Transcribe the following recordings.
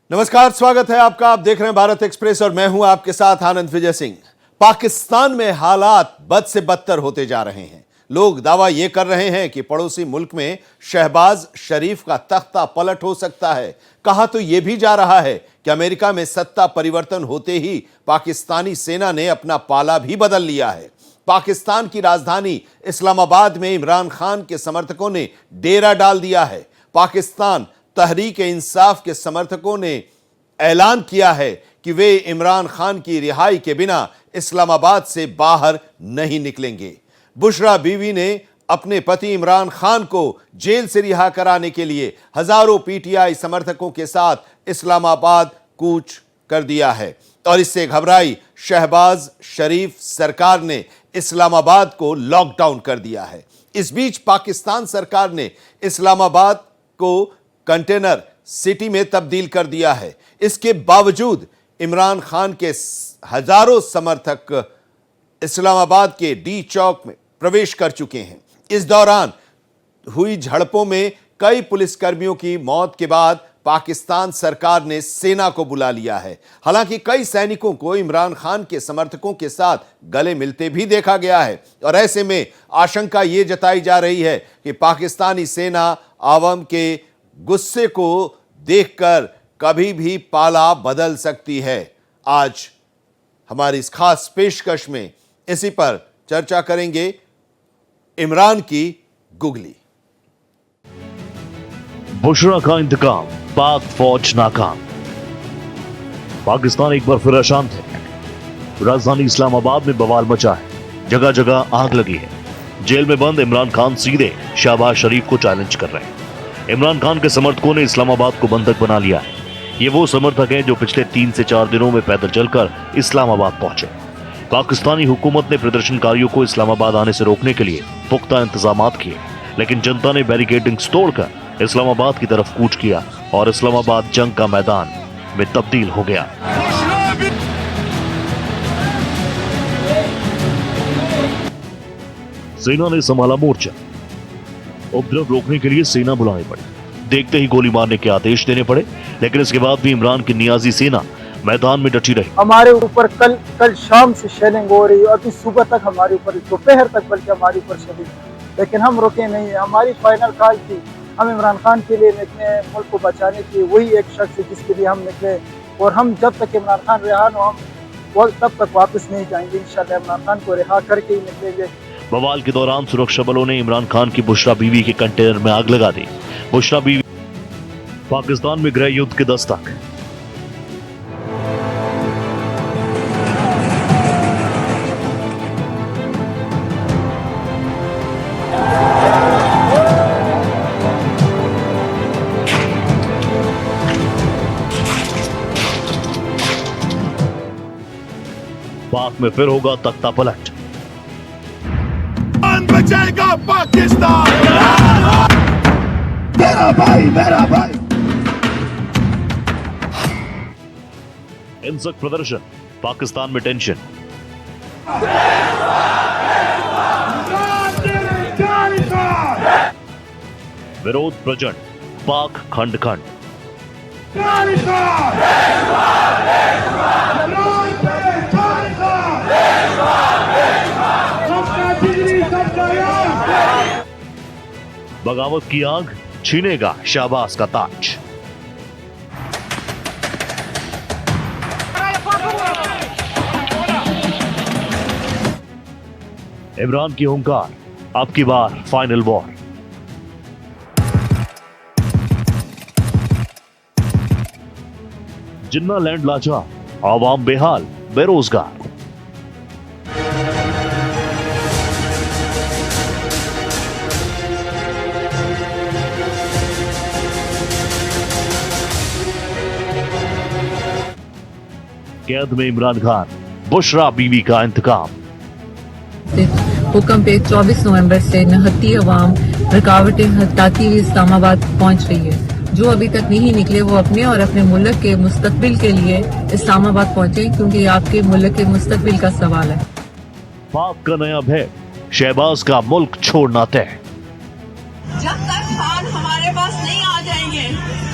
नमस्कार, स्वागत है आपका। आप देख रहे हैं भारत एक्सप्रेस और मैं हूं आपके साथ आनंद विजय सिंह। पाकिस्तान में हालात बद से बदतर होते जा रहे हैं। लोग दावा यह कर रहे हैं कि पड़ोसी मुल्क में शहबाज शरीफ का तख्ता पलट हो सकता है। कहा तो यह भी जा रहा है कि अमेरिका में सत्ता परिवर्तन होते ही पाकिस्तानी सेना ने अपना पाला भी बदल लिया है। पाकिस्तान की राजधानी इस्लामाबाद में इमरान खान के समर्थकों ने डेरा डाल दिया है। पाकिस्तान तहरीक इंसाफ के समर्थकों ने ऐलान किया है कि वे इमरान खान की रिहाई के बिना इस्लामाबाद से बाहर नहीं निकलेंगे। बुशरा बीवी ने अपने पति इमरान खान को जेल से रिहा कराने के लिए हजारों पीटीआई समर्थकों के साथ इस्लामाबाद कूच कर दिया है और इससे घबराई शहबाज शरीफ सरकार ने इस्लामाबाद को लॉकडाउन कर दिया है। इस बीच पाकिस्तान सरकार ने इस्लामाबाद को कंटेनर सिटी में तब्दील कर दिया है। इसके बावजूद इमरान खान के हजारों समर्थक इस्लामाबाद के डी चौक में प्रवेश कर चुके हैं। इस दौरान हुई झड़पों में कई पुलिसकर्मियों की मौत के बाद पाकिस्तान सरकार ने सेना को बुला लिया है। हालांकि कई सैनिकों को इमरान खान के समर्थकों के साथ गले मिलते भी देखा गया है और ऐसे में आशंका यह जताई जा रही है कि पाकिस्तानी सेना आवाम के गुस्से को देखकर कभी भी पाला बदल सकती है। आज हमारी इस खास पेशकश में इसी पर चर्चा करेंगे। इमरान की गुगली। बुशरा का इंतकाम, पाक फौज नाकाम। पाकिस्तान एक बार फिर अशांत है। राजधानी इस्लामाबाद में बवाल मचा है, जगह जगह आग लगी है। जेल में बंद इमरान खान सीधे शहबाज शरीफ को चैलेंज कर रहे हैं। इमरान खान के समर्थकों ने इस्लामाबाद को बंधक बना लिया है। ये वो समर्थक हैं जो पिछले 3 से 4 दिनों में पैदल चलकर इस्लामाबाद पहुंचे। पाकिस्तानी हुकूमत ने प्रदर्शनकारियों को इस्लामाबाद आने से रोकने के लिए पुख्ता इंतजामात किए, लेकिन जनता ने बैरिकेडिंग्स तोड़कर इस्लामाबाद की तरफ कूच किया और इस्लामाबाद जंग का मैदान में तब्दील हो गया। सेना ने संभाला मोर्चा। उपद्रव रोकने के लिए सेना बुलानी पड़ी। देखते ही गोली मारने के आदेश देने पड़े, लेकिन इसके बाद भी इमरान की नियाजी सेना मैदान में डटी रही। हमारे ऊपर कल शाम से शेलिंग हो रही है और अभी सुबह तक हमारे ऊपर, दोपहर तक बल्कि हमारे ऊपर शेलिंग, लेकिन हम रुके नहीं है। हमारी फाइनल कॉल थी, हम इमरान खान के लिए निकले, मुल्क को बचाने की। वही एक शख्स है जिसके लिए हम निकले और हम जब तक इमरान खान रिहा न हो वो तब तक वापस नहीं जाएंगे। इंशाल्लाह इमरान खान को रिहा करके ही निकलेंगे। बवाल के दौरान सुरक्षा बलों ने इमरान खान की बुशरा बीवी के कंटेनर में आग लगा दी। बुशरा बीवी। पाकिस्तान में गृह युद्ध के दस्तक। पाक में फिर होगा तख्ता पलट। बचाएगा पाकिस्तान। मेरा भाई, मेरा भाई। हिंसक प्रदर्शन, पाकिस्तान में टेंशन। विरोध प्रचंड, पाक खंड खंड। बगावत की आग, छीनेगा शहबाज का ताज। इमरान की हुंकार, अब की बार फाइनल वॉर। जिन्ना लैंड लाचार, आवाम बेहाल, बेरोजगार। कैद में इमरान खान, बुशरा बीवी का इंतकाम। हुक्म पे 24 नवंबर से नहत्ती अवाम रुकावटें हटाती हुई इस्लामाबाद पहुंच रही है। जो अभी तक नहीं निकले वो अपने और अपने मुल्क के मुस्तकबिल के लिए इस्लामाबाद पहुंचे, क्योंकि आपके मुल्क के मुस्तकबिल का सवाल है। पाक का नया भय, शहबाज का मुल्क छोड़ना तय। जब तक खान हमारे पास नहीं आ जाएंगे,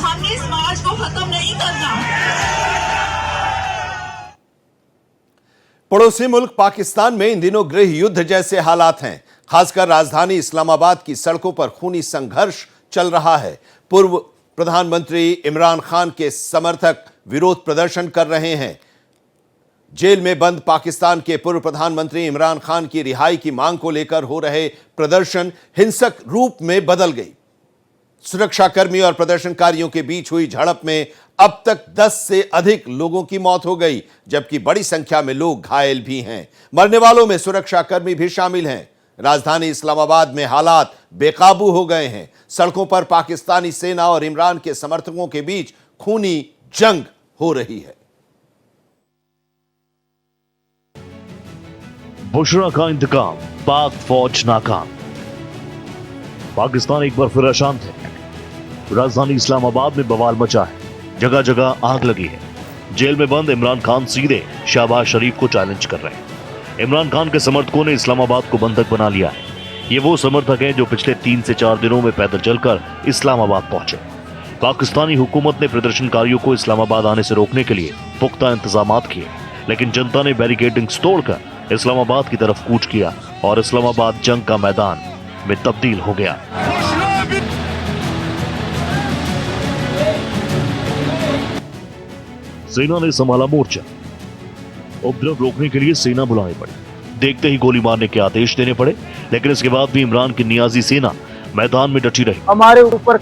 हम इस बात समाज को खत्म नहीं करना। पड़ोसी मुल्क पाकिस्तान में इन दिनों गृह युद्ध जैसे हालात हैं। खासकर राजधानी इस्लामाबाद की सड़कों पर खूनी संघर्ष चल रहा है। पूर्व प्रधानमंत्री इमरान खान के समर्थक विरोध प्रदर्शन कर रहे हैं। जेल में बंद पाकिस्तान के पूर्व प्रधानमंत्री इमरान खान की रिहाई की मांग को लेकर हो रहे प्रदर्शन हिंसक रूप में बदल गई। सुरक्षाकर्मी और प्रदर्शनकारियों के बीच हुई झड़प में अब तक 10 से अधिक लोगों की मौत हो गई, जबकि बड़ी संख्या में लोग घायल भी हैं। मरने वालों में सुरक्षाकर्मी भी शामिल हैं। राजधानी इस्लामाबाद में हालात बेकाबू हो गए हैं। सड़कों पर पाकिस्तानी सेना और इमरान के समर्थकों के बीच खूनी जंग हो रही है। बुशरा का इंतकाम, पाक फौज नाकाम। पाकिस्तान एक बार फिर अशांत है। राजधानी इस्लामाबाद में बवाल मचा है। जगह जगह आग लगी है। जेल में बंद इमरान खान सीधे शहबाज शरीफ को चैलेंज कर रहे हैं। इमरान खान के समर्थकों ने इस्लामाबाद को बंधक बना लिया है। ये वो समर्थक हैं जो पिछले 3 से 4 दिनों में पैदल चलकर इस्लामाबाद पहुंचे। पाकिस्तानी हुकूमत ने प्रदर्शनकारियों को इस्लामाबाद आने से रोकने के लिए पुख्ता इंतजाम किए, लेकिन जनता ने बैरिकेडिंग्स तोड़कर इस्लामाबाद की तरफ कूच किया और इस्लामाबाद जंग का मैदान में तब्दील हो गया। सेना ने संभाला मोर्चा। उपद्रव रोकने के लिए सेना बुलानी पड़ी। देखते ही गोली मारने के आदेश देने पड़े, लेकिन इसके बाद भी इमरान की नियाजी सेना मैदान में डटी रही। हमारे ऊपर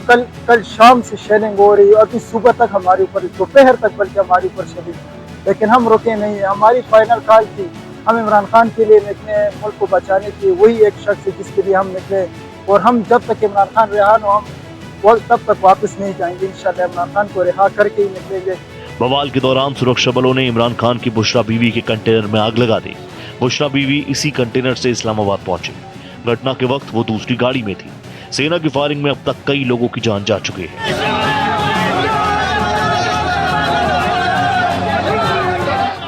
कल शाम से शेलिंग हो रही और अभी सुबह तक हमारे ऊपर, दोपहर तक बल्कि हमारे ऊपर शेलिंग, लेकिन हम रुके नहीं। हमारी फाइनल कॉल थी, हम इमरान खान के लिए निकले, मुल्क को बचाने की। वही एक शख्स है जिसके लिए हम निकले, और हम जब तक इमरान खान रिहा न हो, हम तब तक वापस नहीं जाएंगे। इंशाल्लाह इमरान खान को रिहा करके ही निकलेंगे। बवाल के दौरान सुरक्षा बलों ने इमरान खान की बुशरा बीवी के कंटेनर में आग लगा दी। बुशरा बीवी इसी कंटेनर से इस्लामाबाद पहुंची। घटना के वक्त वो दूसरी गाड़ी में थी। सेना की फायरिंग में अब तक कई लोगों की जान जा चुकी है।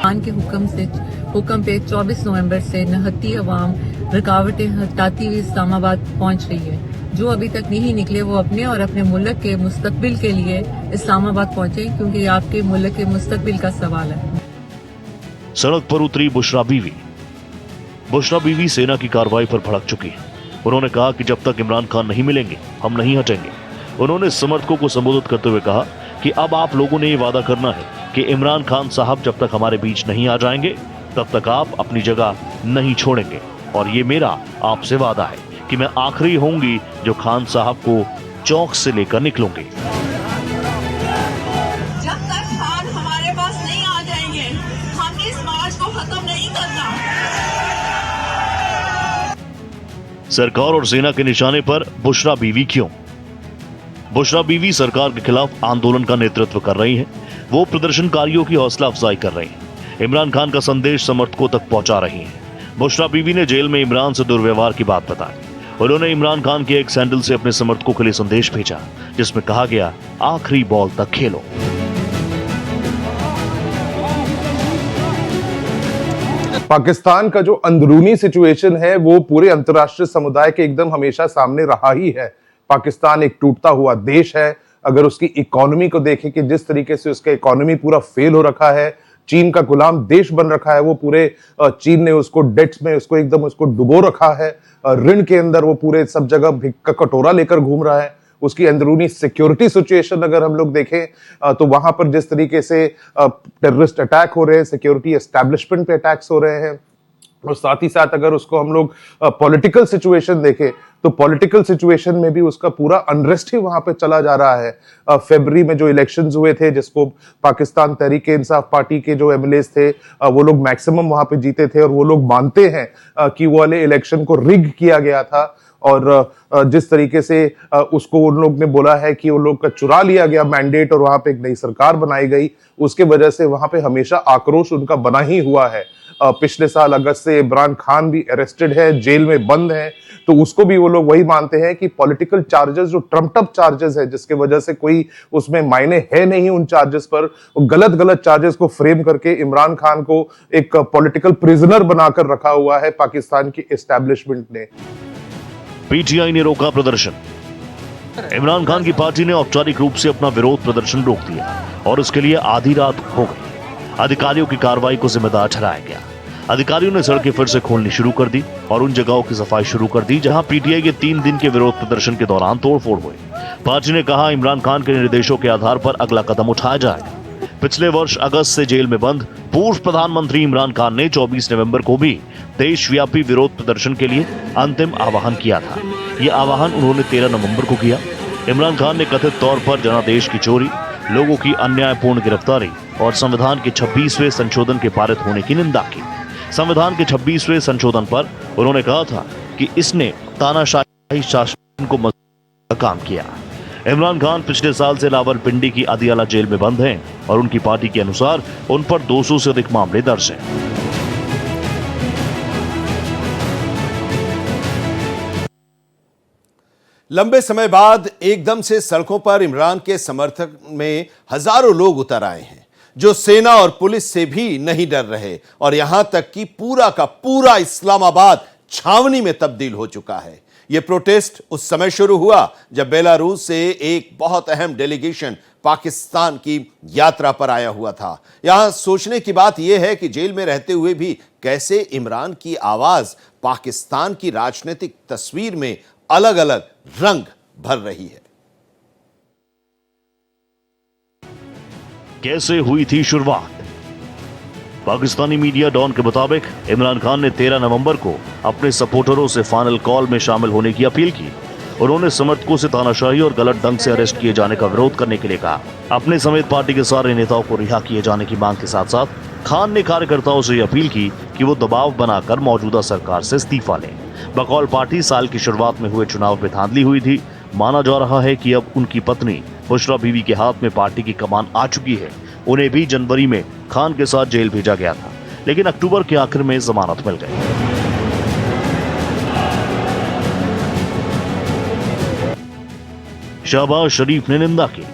खान के हुक्म पे 24 नवंबर से निहत्ती अवाम रुकावटें हटाती हुई इस्लामाबाद पहुंच रही है। जो अभी तक नहीं निकले वो अपने और अपने मुल्क के मुस्तकबिल के लिए इस्लामाबाद पहुंचे, क्योंकि आपके मुल्क के मुस्तकबिल का सवाल है। सड़क पर उतरी बुशरा बीवी। बुशरा बीवी सेना की कार्रवाई पर भड़क चुकी है। उन्होंने कहा कि जब तक इमरान खान नहीं मिलेंगे हम नहीं हटेंगे। उन्होंने समर्थकों को संबोधित करते हुए कहा कि अब आप लोगों ने ये वादा करना है कि इमरान खान साहब जब तक हमारे बीच नहीं आ जाएंगे तब तक आप अपनी जगह नहीं छोड़ेंगे, और ये मेरा आपसे वादा है कि मैं आखिरी होंगी जो खान साहब को चौक से लेकर निकलूंगी। जब तक खान हमारे पास नहीं आ जाएंगे हम इस मार्च को खत्म नहीं करना। सरकार और सेना के निशाने पर बुशरा बीवी क्यों? बुशरा बीवी सरकार के खिलाफ आंदोलन का नेतृत्व कर रही हैं। वो प्रदर्शनकारियों की हौसला अफजाई कर रही हैं। इमरान खान का संदेश समर्थकों तक पहुंचा रही हैं। बुशरा बीवी ने जेल में इमरान से दुर्व्यवहार की बात बताई। उन्होंने इमरान खान के एक सैंडल से अपने समर्थकों के लिए संदेश भेजा, जिसमें कहा गया, आखिरी बॉल तक खेलो। पाकिस्तान का जो अंदरूनी सिचुएशन है वो पूरे अंतर्राष्ट्रीय समुदाय के एकदम हमेशा सामने रहा ही है। पाकिस्तान एक टूटता हुआ देश है। अगर उसकी इकोनॉमी को देखें कि जिस तरीके से उसका इकोनॉमी पूरा फेल हो रखा है, चीन का गुलाम देश बन रखा है, वो पूरे चीन ने उसको डेट्स में उसको डुबो रखा है। ऋण के अंदर वो पूरे सब जगह भिख का कटोरा लेकर घूम रहा है। उसकी अंदरूनी सिक्योरिटी सिचुएशन अगर हम लोग देखें तो वहां पर जिस तरीके से टेररिस्ट अटैक हो रहे हैं, सिक्योरिटी एस्टैब्लिशमेंट पे अटैक्स हो रहे हैं, और साथ ही साथ अगर उसको हम लोग पॉलिटिकल सिचुएशन देखें तो पॉलिटिकल सिचुएशन में भी उसका पूरा अनरेस्ट ही वहां पे चला जा रहा है। फरवरी में जो इलेक्शंस हुए थे, जिसको पाकिस्तान तहरीक-ए-इंसाफ पार्टी के जो एमएलएस थे वो लोग मैक्सिमम वहां पे जीते थे, और वो लोग मानते हैं कि वो वाले इलेक्शन को रिग किया गया था, और जिस तरीके से उसको उन लोग ने बोला है कि उन लोग का चुरा लिया गया मैंडेट और वहां पे एक नई सरकार बनाई गई, उसके वजह से वहां पे हमेशा आक्रोश उनका बना ही हुआ है। पिछले साल अगस्त से इमरान खान भी अरेस्टेड है, जेल में बंद है, तो उसको भी वो लोग वही मानते हैं कि पॉलिटिकल चार्जेस जो ट्रम्प्ड अप चार्जेस है, जिसके वजह से कोई उसमें मायने है नहीं उन चार्जेस पर, गलत चार्जेस को फ्रेम करके इमरान खान को एक पॉलिटिकल प्रिजनर बनाकर रखा हुआ है पाकिस्तान की एस्टैब्लिशमेंट ने। पीटीआई ने रोका प्रदर्शन। इमरान खान की पार्टी ने औपचारिक रूप से अपना विरोध प्रदर्शन रोक दिया और इसके लिए आधी रात हो गई। अधिकारियों की कार्रवाई को जिम्मेदार ठहराया गया। अधिकारियों ने सड़कें फिर से खोलनी शुरू कर दी और उन जगहों की सफाई शुरू कर दी जहां पीटीआई के 3 दिन के विरोध प्रदर्शन के दौरान तोड़फोड़ हुई। पार्टी ने कहा इमरान खान के निर्देशों के आधार पर अगला कदम उठाया जाएगा। पिछले वर्ष अगस्त से जेल में बंद पूर्व प्रधानमंत्री इमरान खान ने 24 नवंबर को भी देशव्यापी विरोध प्रदर्शन के लिए अंतिम आह्वान किया था। यह आह्वान उन्होंने 13 नवंबर को किया। इमरान खान ने कथित तौर पर जनादेश की चोरी, लोगों की अन्यायपूर्ण गिरफ्तारी और संविधान के 26वें संशोधन के पारित होने की निंदा की। संविधान के 26वें संशोधन पर उन्होंने कहा था कि इसने तानाशाही शासन को मजबूत काम किया। इमरान खान पिछले साल से रावलपिंडी की अदियाला जेल में बंद हैं और उनकी पार्टी के अनुसार उन पर 200 से अधिक मामले दर्ज हैं। लंबे समय बाद एकदम से सड़कों पर इमरान के समर्थक में हजारों लोग उतर आए हैं, जो सेना और पुलिस से भी नहीं डर रहे और यहां तक कि पूरा का पूरा इस्लामाबाद छावनी में तब्दील हो चुका है। यह प्रोटेस्ट उस समय शुरू हुआ जब बेलारूस से एक बहुत अहम डेलीगेशन पाकिस्तान की यात्रा पर आया हुआ था। यहां सोचने की बात यह है कि जेल में रहते हुए भी कैसे इमरान की आवाज पाकिस्तान की राजनीतिक तस्वीर में अलग अलग रंग भर रही है। कैसे हुई थी शुरुआत? पाकिस्तानी मीडिया डॉन के मुताबिक इमरान खान ने 13 नवंबर को अपने सपोर्टरों से फाइनल कॉल में शामिल होने की अपील की। उन्होंने समर्थकों से तानाशाही और गलत ढंग से अरेस्ट किए जाने का विरोध करने के लिए कहा। अपने समेत पार्टी के सारे नेताओं को रिहा किए जाने की मांग के साथ साथ खान ने कार्यकर्ताओं से अपील की कि वो दबाव बनाकर मौजूदा सरकार से इस्तीफा लें। बकौल पार्टी साल की शुरुआत में हुए चुनाव में धांधली हुई थी। माना जा रहा है कि अब उनकी पत्नी बुशरा बीवी के हाथ में पार्टी की कमान आ चुकी है। उन्हें भी जनवरी में खान के साथ जेल भेजा गया था, लेकिन अक्टूबर के आखिर में जमानत मिल गई। शहबाज शरीफ ने निंदा की।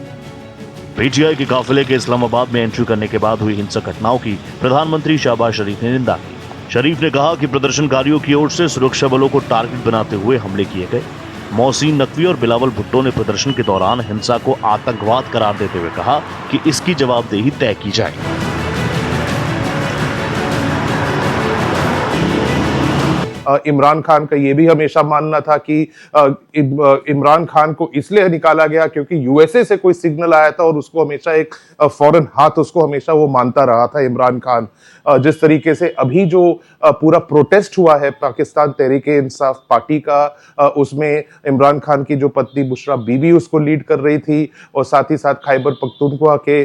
पीटीआई के काफिले के इस्लामाबाद में एंट्री करने के बाद हुई हिंसक घटनाओं की प्रधानमंत्री शहबाज शरीफ ने निंदा की। शरीफ ने कहा कि प्रदर्शनकारियों की ओर से सुरक्षा बलों को टारगेट बनाते हुए हमले किए गए। मोहसिन नकवी और बिलावल भुट्टो ने प्रदर्शन के दौरान हिंसा को आतंकवाद करार देते हुए कहा कि इसकी जवाबदेही तय की जाए। इमरान खान का ये भी हमेशा मानना था कि इमरान खान को इसलिए निकाला गया क्योंकि यूएसए से कोई सिग्नल आया था और उसको हमेशा एक फौरन हाथ उसको हमेशा वो मानता रहा था इमरान खान। जिस तरीके से अभी जो पूरा प्रोटेस्ट हुआ है पाकिस्तान तहरीक-ए-इंसाफ पार्टी का, उसमें इमरान खान की जो पत्नी बुशरा बीबी उसको लीड कर रही थी और साथ ही साथ खैबर पख्तूनख्वा के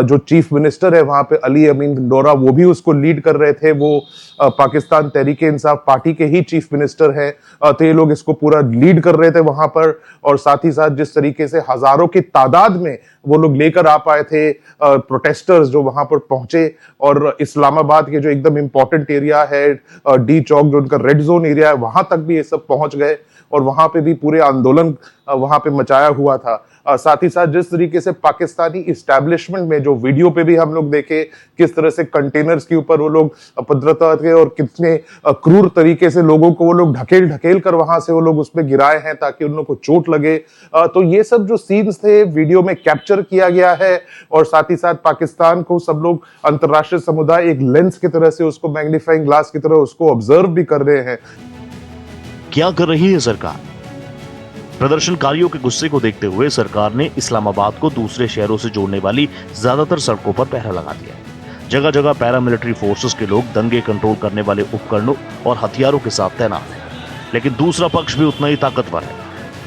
जो चीफ मिनिस्टर है वहां पे अली अमीन डोरा वो भी उसको लीड कर रहे थे। वो पाकिस्तान तहरीक-ए-इंसाफ पार्टी के ही चीफ मिनिस्टर हैं। तो ये लोग इसको पूरा लीड कर रहे थे वहां पर और साथ ही साथ जिस तरीके से हजारों की तादाद में वो लोग लेकर आ पाए थे प्रोटेस्टर्स जो वहां पर पहुंचे और इस्लामाबाद के जो एकदम इंपॉर्टेंट एरिया है डी चौक जो उनका रेड जोन एरिया है वहां तक भी ये सब पहुंच गए और वहां पे भी पूरे आंदोलन वहां पे मचाया हुआ था। साथ ही साथ जिस तरीके से पाकिस्तानी इस्टेब्लिशमेंट में जो वीडियो पे भी हम लोग देखे किस तरह से कंटेनर्स के ऊपर वो लोग उपद्रवता थे और कितने क्रूर तरीके से लोगों को वो लोग ढकेल कर वहां से वो लोग उसमें गिराए हैं ताकि उन लोगों को चोट लगे। तो ये सब जो सीन्स थे वीडियो में कैप्चर किया गया है और साथ ही साथ पाकिस्तान को सब लोग अंतर्राष्ट्रीय समुदाय एक लेंस की तरह से उसको मैग्नीफाइंग ग्लास की तरह उसको ऑब्जर्व भी कर रहे हैं। क्या कर रही है सरकार? प्रदर्शनकारियों के गुस्से को देखते हुए सरकार ने इस्लामाबाद को दूसरे शहरों से जोड़ने वाली ज्यादातर सड़कों पर पहरा लगा दिया है। जगह जगह पैरामिलिट्री फोर्सेस के लोग दंगे कंट्रोल करने वाले उपकरणों और हथियारों के साथ तैनात हैं, लेकिन दूसरा पक्ष भी उतना ही ताकतवर है।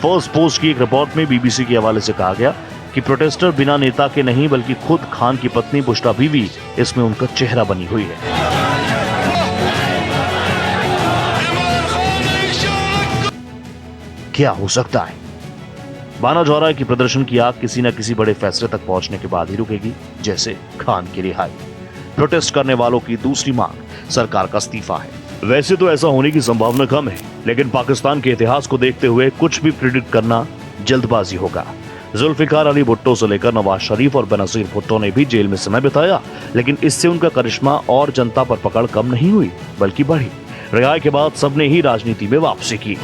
फर्स्ट पोस्ट की एक रिपोर्ट में बीबीसी के हवाले से कहा गया कि प्रोटेस्टर बिना नेता के नहीं बल्कि खुद खान की पत्नी बुशरा बीवी इसमें उनका चेहरा बनी हुई है। क्या हो सकता है? माना जा रहा है कि प्रदर्शन की आग किसी न किसी बड़े फैसले तक पहुंचने के बाद ही रुकेगी, जैसे खान की रिहाई। प्रोटेस्ट करने वालों की दूसरी मांग सरकार का इस्तीफा है। वैसे तो ऐसा होने की संभावना कम है, लेकिन पाकिस्तान के इतिहास को देखते हुए कुछ भी प्रिडिक्ट करना जल्दबाजी होगा। जुल्फिकार अली भुट्टो से लेकर नवाज शरीफ और बेनजीर भुट्टो ने भी जेल में समय बिताया, लेकिन इससे उनका करिश्मा और जनता पर पकड़ कम नहीं हुई बल्कि बढ़ी। रिहाई के बाद सबने ही राजनीति में वापसी की।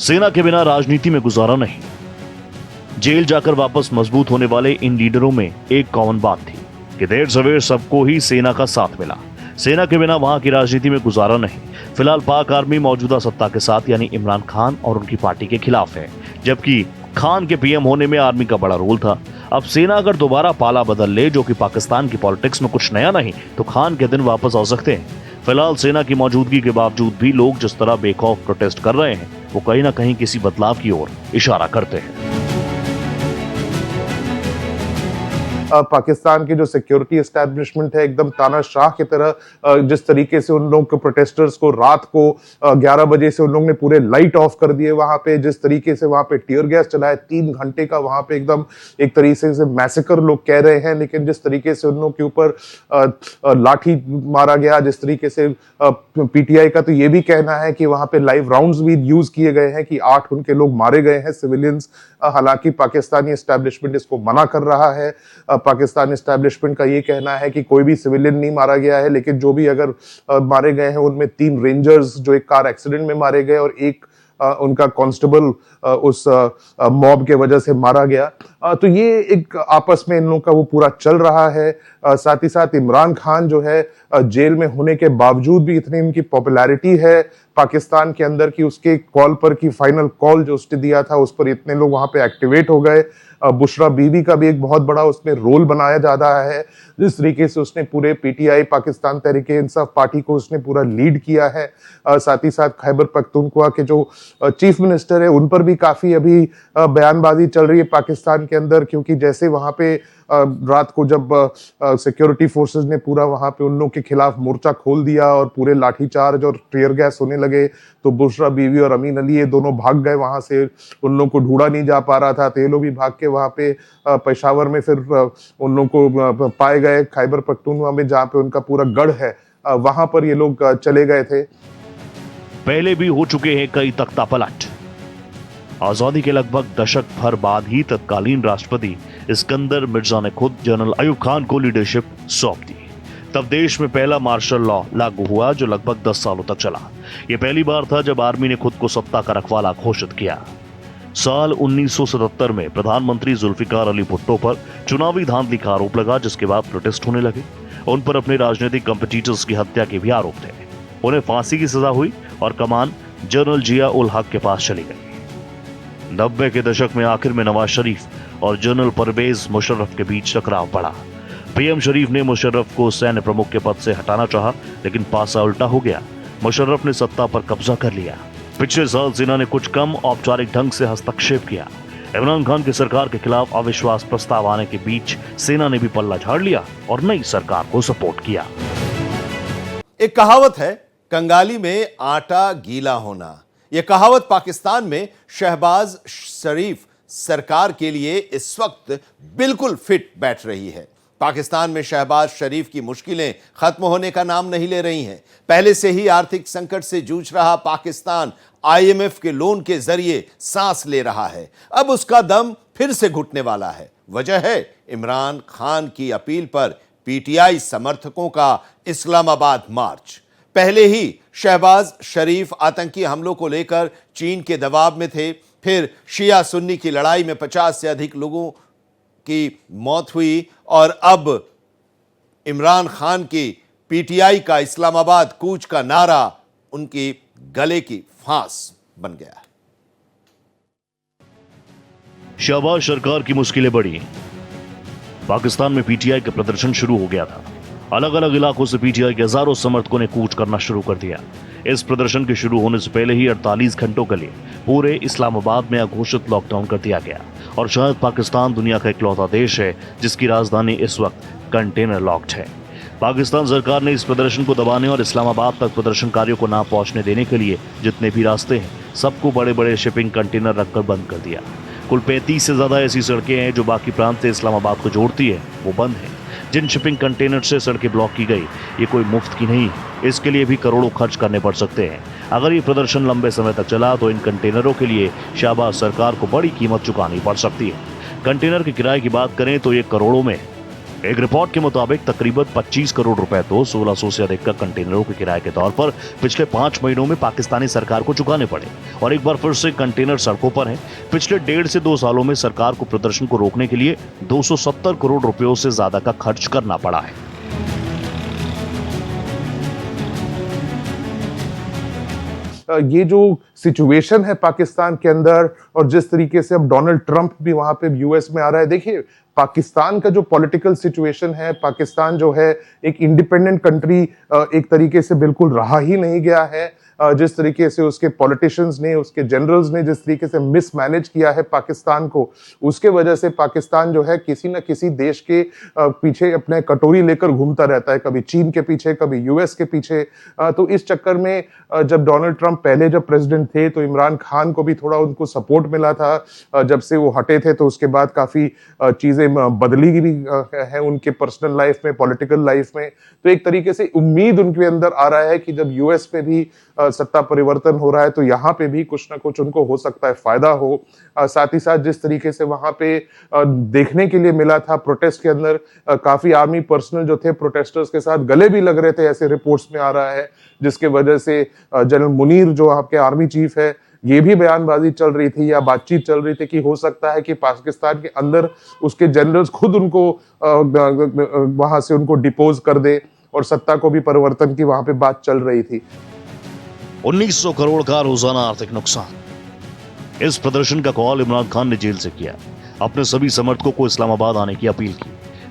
सेना के बिना राजनीति में गुजारा नहीं। जेल जाकर वापस मजबूत होने वाले इन लीडरों में एक कॉमन बात थी कि देर सवेर सबको ही सेना का साथ मिला। सेना के बिना वहां की राजनीति में गुजारा नहीं। फिलहाल पाक आर्मी मौजूदा सत्ता के साथ यानी इमरान खान और उनकी पार्टी के खिलाफ है, जबकि खान के पीएम होने में आर्मी का बड़ा रोल था। अब सेना अगर दोबारा पाला बदल ले, जो कि पाकिस्तान की पॉलिटिक्स में कुछ नया नहीं, तो खान के दिन वापस आ सकते हैं। फिलहाल सेना की मौजूदगी के बावजूद भी लोग जिस तरह बेखौफ प्रोटेस्ट कर रहे हैं, वो कहीं ना कहीं किसी बदलाव की ओर इशारा करते हैं। पाकिस्तान की जो सिक्योरिटी एस्टैब्लिशमेंट है एकदम तानाशाह की तरह जिस तरीके से उन लोग के प्रोटेस्टर्स को रात को 11 बजे से उन लोग ने पूरे लाइट ऑफ कर दिए वहां पे, जिस तरीके से वहां पे टीयर गैस चलाया 3 घंटे का, वहां पे एकदम एक तरीके से मैसेकर लोग कह रहे हैं, लेकिन जिस तरीके से उन लोग के ऊपर लाठी मारा गया, जिस तरीके से पीटीआई का तो ये भी कहना है कि वहां पे लाइव राउंड्स भी यूज किए गए हैं कि 8 उनके लोग मारे गए हैं सिविलियंस। हालांकि पाकिस्तानी एस्टैब्लिशमेंट इसको मना कर रहा है। पाकिस्तान एस्टैब्लिशमेंट का ये कहना है कि कोई भी सिविलियन नहीं मारा गया है, लेकिन जो भी अगर मारे गए हैं उनमें 3 रेंजर्स जो एक कार एक्सीडेंट में मारे गए और एक उनका कांस्टेबल उस मॉब के वजह से मारा गया। तो ये एक आपस में इन लोगों का वो पूरा चल रहा है। साथ ही साथ इमरान खान जो है जेल में होने के बावजूद भी इतनी उनकी पॉपुलैरिटी है पाकिस्तान के अंदर कि उसके कॉल पर की फाइनल कॉल जो उसने दिया था उस पर इतने लोग वहां पे एक्टिवेट हो गए। बुशरा बीबी का भी एक बहुत बड़ा उसमें रोल बनाया जा रहा है, जिस तरीके से उसने पूरे पीटीआई पाकिस्तान तहरीके इंसाफ पार्टी को उसने पूरा लीड किया है। साथ ही साथ खैबर पख्तूनख्वा के जो चीफ मिनिस्टर है उन पर भी काफी अभी बयानबाजी चल रही है पाकिस्तान के अंदर, क्योंकि जैसे वहां पे रात को जब सिक्योरिटी फोर्सेस ने पूरा वहां पे उन लोगों के खिलाफ मोर्चा खोल दिया और पूरे लाठीचार्ज और टीयर गैस होने लगे, तो बुशरा बीवी और अमीन अली ये दोनों भाग गए वहां से। उन लोगों को ढूंढा नहीं जा पा रहा था, तो ये लोग भी भाग के वहां पे पेशावर में फिर उन लोगों को पाए गए। खैबर पख्तूनख्वा में जहाँ पे उनका पूरा गढ़ है वहां पर ये लोग चले गए थे। पहले भी हो चुके हैं कई तख्तापलट। आजादी के लगभग दशक भर बाद ही तत्कालीन राष्ट्रपति इस्कंदर मिर्जा ने खुद जनरल अयूब खान को लीडरशिप सौंप दी। तब देश में पहला मार्शल लॉ लागू हुआ जो लगभग 10 सालों तक चला। यह पहली बार था जब आर्मी ने खुद को सत्ता का रखवाला घोषित किया। साल 1977 में प्रधानमंत्री जुल्फिकार अली भुट्टो पर चुनावी धांधली का आरोप लगा, जिसके बाद प्रोटेस्ट होने लगे। उन पर अपने राजनीतिक कंपिटिटर्स की हत्या के भी आरोप थे। उन्हें फांसी की सजा हुई और कमान जनरल जिया उल हक के पास चली गई। 90 के दशक में आखिर में नवाज शरीफ और जनरल परवेज मुशर्रफ के बीच टकराव बढ़ा। पीएम शरीफ ने मुशर्रफ को सैन्य प्रमुख के पद से हटाना चाहा, लेकिन पासा उल्टा हो गया। मुशर्रफ ने सत्ता पर कब्जा कर लिया। पिछले साल सेना ने कुछ कम औपचारिक ढंग से हस्तक्षेप किया। इमरान खान की सरकार के खिलाफ अविश्वास प्रस्ताव आने के बीच सेना ने भी पल्ला झाड़ लिया और नई सरकार को सपोर्ट किया। एक कहावत है, कंगाली में आटा गीला होना। यह कहावत पाकिस्तान में शहबाज शरीफ सरकार के लिए इस वक्त बिल्कुल फिट बैठ रही है। पाकिस्तान में शहबाज शरीफ की मुश्किलें खत्म होने का नाम नहीं ले रही हैं। पहले से ही आर्थिक संकट से जूझ रहा पाकिस्तान आईएमएफ के लोन के जरिए सांस ले रहा है। अब उसका दम फिर से घुटने वाला है। वजह है इमरान खान की अपील पर पीटीआई समर्थकों का इस्लामाबाद मार्च। पहले ही शहबाज शरीफ आतंकी हमलों को लेकर चीन के दबाव में थे। फिर शिया सुन्नी की लड़ाई में 50 से अधिक लोगों की मौत हुई और अब इमरान खान की पीटीआई का इस्लामाबाद कूच का नारा उनकी गले की फांस बन गया। शहबाज सरकार की मुश्किलें बढ़ी। पाकिस्तान में पीटीआई का प्रदर्शन शुरू हो गया था। अलग अलग इलाकों से पीटीआई के हजारों समर्थकों ने कूच करना शुरू कर दिया। इस प्रदर्शन के शुरू होने से पहले ही 48 घंटों के लिए पूरे इस्लामाबाद में अघोषित लॉकडाउन कर दिया गया और शायद पाकिस्तान दुनिया का इकलौता देश है जिसकी राजधानी इस वक्त कंटेनर लॉक्ड है। पाकिस्तान सरकार ने इस प्रदर्शन को दबाने और इस्लामाबाद तक प्रदर्शनकारियों को ना पहुंचने देने के लिए जितने भी रास्ते हैं सबको बड़े बड़े शिपिंग कंटेनर रखकर बंद कर दिया। कुल 35 से ज्यादा ऐसी सड़कें हैं जो बाकी प्रांत से इस्लामाबाद को जोड़ती है, वो बंद है। जिन शिपिंग कंटेनर से सड़कें ब्लॉक की गई ये कोई मुफ्त की नहीं, इसके लिए भी करोड़ों खर्च करने पड़ सकते हैं। अगर ये प्रदर्शन लंबे समय तक चला तो इन कंटेनरों के लिए शहबाज सरकार को बड़ी कीमत चुकानी पड़ सकती है। कंटेनर के किराए की बात करें तो ये करोड़ों में एक रिपोर्ट के मुताबिक तकरीबन 25 करोड़ रुपए तो 1600 से अधिक का कंटेनरों के किराए के तौर पर पिछले 5 महीनों में पाकिस्तानी सरकार को चुकाने पड़े और एक बार फिर से कंटेनर सड़कों पर हैं। पिछले 1.5 से 2 सालों में सरकार को प्रदर्शन को रोकने के लिए 270 करोड़ रुपयों से ज्यादा का खर्च करना पड़ा है। ये जो सिचुएशन है पाकिस्तान के अंदर और जिस तरीके से अब डोनाल्ड ट्रंप भी वहां पे यूएस में आ रहा है, देखिए पाकिस्तान का जो पॉलिटिकल सिचुएशन है, पाकिस्तान जो है एक इंडिपेंडेंट कंट्री एक तरीके से बिल्कुल रहा ही नहीं गया है। जिस तरीके से उसके पॉलिटिशियंस ने, उसके जनरल्स ने जिस तरीके से मिसमैनेज किया है पाकिस्तान को, उसके वजह से पाकिस्तान जो है किसी न किसी देश के पीछे अपने कटोरी लेकर घूमता रहता है, कभी चीन के पीछे, कभी यूएस के पीछे। तो इस चक्कर में जब डोनाल्ड ट्रंप पहले जब प्रेसिडेंट थे तो इमरान खान को भी थोड़ा उनको सपोर्ट मिला था। जब से वो हटे थे तो उसके बाद काफी चीजें बदली भी है उनके पर्सनल लाइफ में, पॉलिटिकल लाइफ में। तो एक तरीके से उम्मीद उनके अंदर आ रहा है कि जब यूएस में भी सत्ता परिवर्तन हो रहा है तो यहाँ पे भी कुछ ना कुछ उनको हो सकता है फायदा हो। साथ ही साथ जिस तरीके से वहां पे देखने के लिए मिला था प्रोटेस्ट के अंदर, काफी आर्मी पर्सनल जो थे प्रोटेस्टर्स के साथ गले भी लग रहे थे, ऐसे रिपोर्ट्स में आ रहा है, जिसके वजह से जनरल मुनीर जो आपके आर्मी चीफ है, ये भी बयानबाजी चल रही थी या बातचीत चल रही थी कि हो सकता है कि पाकिस्तान के अंदर उसके जनरल्स खुद उनको वहां से उनको डिपोज कर दे और सत्ता को भी परिवर्तन की वहां पे बात चल रही थी। 1900 करोड़ का रोजाना आर्थिक नुकसान। इस प्रदर्शन का कॉल इमरान खान ने जेल से किया। अपने सभी समर्थकों को इस्लामाबाद आने की अपील की।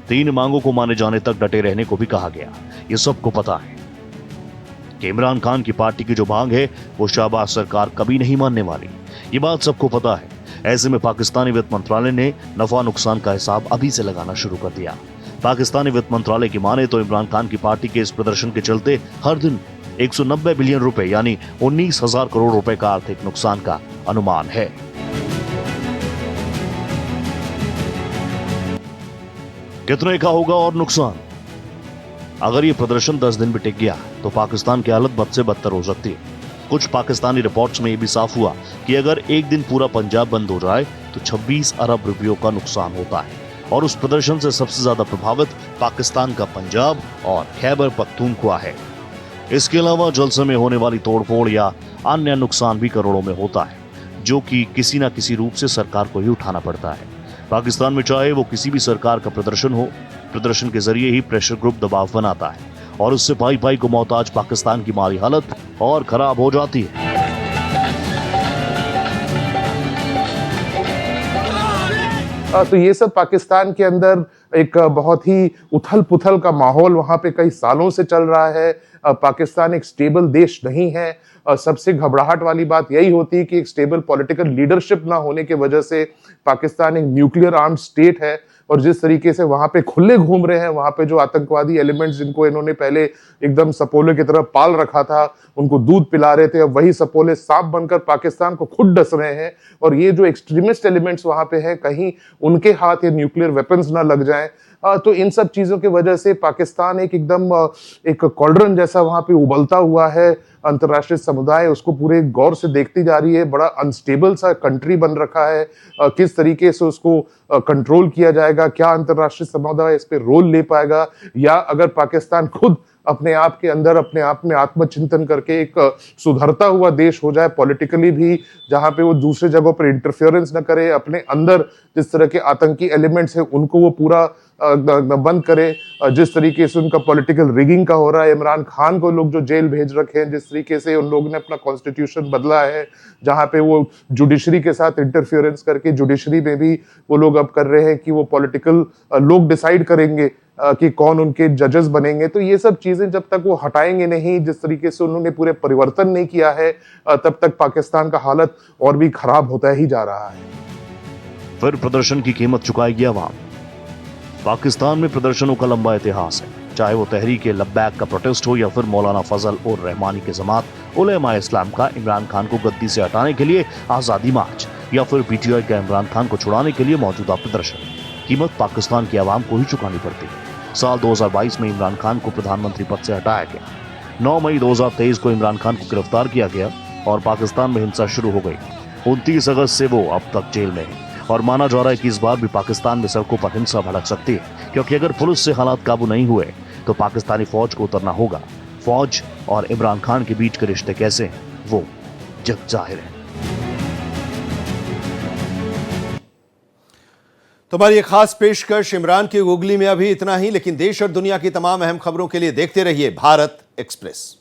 3 मांगों को माने जाने तक डटे रहने को भी कहा गया। ये सबको पता है कि इमरान खान की पार्टी की जो मांग है वो शहबाज सरकार कभी नहीं मानने वाली। ये बात सबको पता है। ऐसे में पाकिस्तानी वित्त मंत्रालय ने नफा नुकसान का हिसाब अभी से लगाना शुरू कर दिया। पाकिस्तानी वित्त मंत्रालय की माने तो इमरान खान की पार्टी के इस प्रदर्शन के चलते हर दिन 190 बिलियन रुपए यानी 19,000 करोड़ रुपए का आर्थिक नुकसान का अनुमान है। कितने का होगा और नुकसान? अगर ये प्रदर्शन 10 दिन भी टिक गया तो पाकिस्तान की हालत बद से बदतर हो सकती है। कुछ पाकिस्तानी रिपोर्ट्स में यह भी साफ हुआ कि अगर एक दिन पूरा पंजाब बंद हो जाए तो 26 अरब रुपयों का नुकसान होता है और उस प्रदर्शन से सबसे ज्यादा प्रभावित पाकिस्तान का पंजाब और खैबर पख्तूनख्वा है। इसके अलावा जलसे में होने वाली तोड़फोड़ या अन्य नुकसान भी करोड़ों में होता है, जो कि किसी न किसी रूप से सरकार को ही उठाना पड़ता है। पाकिस्तान में चाहे वो किसी भी सरकार का प्रदर्शन हो, प्रदर्शन के जरिए ही प्रेशर ग्रुप दबाव बनाता है और उससे पाई पाई को मोहताज पाकिस्तान की माली हालत और खराब हो जाती है। तो ये सब पाकिस्तान के अंदर एक बहुत ही उथल पुथल का माहौल वहां पे कई सालों से चल रहा है। पाकिस्तान एक स्टेबल देश नहीं है। सबसे घबराहट वाली बात यही होती है कि एक स्टेबल पॉलिटिकल लीडरशिप ना होने की वजह से पाकिस्तान एक न्यूक्लियर आर्म्ड स्टेट है और जिस तरीके से वहां पे खुले घूम रहे हैं, वहां पे जो आतंकवादी एलिमेंट्स जिनको इन्होंने पहले एकदम सपोले की तरह पाल रखा था, उनको दूध पिला रहे थे, अब वही सपोले सांप बनकर पाकिस्तान को खुद डस रहे हैं। और ये जो एक्सट्रीमिस्ट एलिमेंट्स वहां पे हैं, कहीं उनके हाथ ये न्यूक्लियर वेपन्स ना लग जाएं। तो इन सब चीजों की वजह से पाकिस्तान एकदम एक कॉल्ड्रन जैसा वहां पे उबलता हुआ है। अंतर्राष्ट्रीय समुदाय उसको पूरे गौर से देखती जा रही है। बड़ा अनस्टेबल सा कंट्री बन रखा है। किस तरीके से उसको कंट्रोल किया जाएगा, क्या अंतर्राष्ट्रीय समुदाय इस पे रोल ले पाएगा, या अगर पाकिस्तान खुद अपने आप के अंदर अपने आप में आत्मचिंतन करके एक सुधरता हुआ देश हो जाए पॉलिटिकली भी, जहां पे वो दूसरे जगहों पर इंटरफेरेंस न करे, अपने अंदर जिस तरह के आतंकी एलिमेंट्स हैं उनको वो पूरा बंद करे, जिस तरीके से उनका पॉलिटिकल रिगिंग का हो रहा है, इमरान खान को लोग जो जेल भेज रखे हैं, जिस तरीके से उन लोगों ने अपना कॉन्स्टिट्यूशन बदला है, जहां पे वो जुडिशरी के साथ इंटरफेरेंस करके जुडिशरी में भी वो लोग अब कर रहे हैं कि वो पॉलिटिकल लोग डिसाइड करेंगे कि कौन उनके जजेस बनेंगे। तो ये सब चीजें जब तक वो हटाएंगे नहीं, जिस तरीके से उन्होंने पूरे परिवर्तन नहीं किया है, तब तक पाकिस्तान का हालत और भी खराब होता ही जा रहा है। फिर प्रदर्शन की कीमत चुकाएगी अवाम। पाकिस्तान में प्रदर्शनों का लंबा इतिहास है, चाहे वो तहरीक लब्बैक का प्रोटेस्ट हो या फिर मौलाना फजल और रहमानी के जमात उलेमा इस्लाम का इमरान खान को गद्दी से हटाने के लिए आजादी मार्च, या फिर पीटीआई का इमरान खान को छुड़ाने के लिए मौजूदा प्रदर्शन। कीमत पाकिस्तान की आवाम को ही चुकानी पड़ती है। साल 2022 में इमरान खान को प्रधानमंत्री पद से हटाया गया। 9 मई 2023 को इमरान खान को गिरफ्तार किया गया और पाकिस्तान में हिंसा शुरू हो गई। 29 अगस्त से वो अब तक जेल में है और माना जा रहा है कि इस बार भी पाकिस्तान में सड़कों पर हिंसा भड़क सकती है, क्योंकि अगर पुलिस से हालात काबू नहीं हुए तो पाकिस्तानी फौज को उतरना होगा। फौज और इमरान खान के बीच के रिश्ते कैसे हैं वो जग जाहिर है। तुम्हारी ये खास पेशकश इमरान की गुगली में अभी इतना ही, लेकिन देश और दुनिया की तमाम अहम खबरों के लिए देखते रहिए भारत एक्सप्रेस।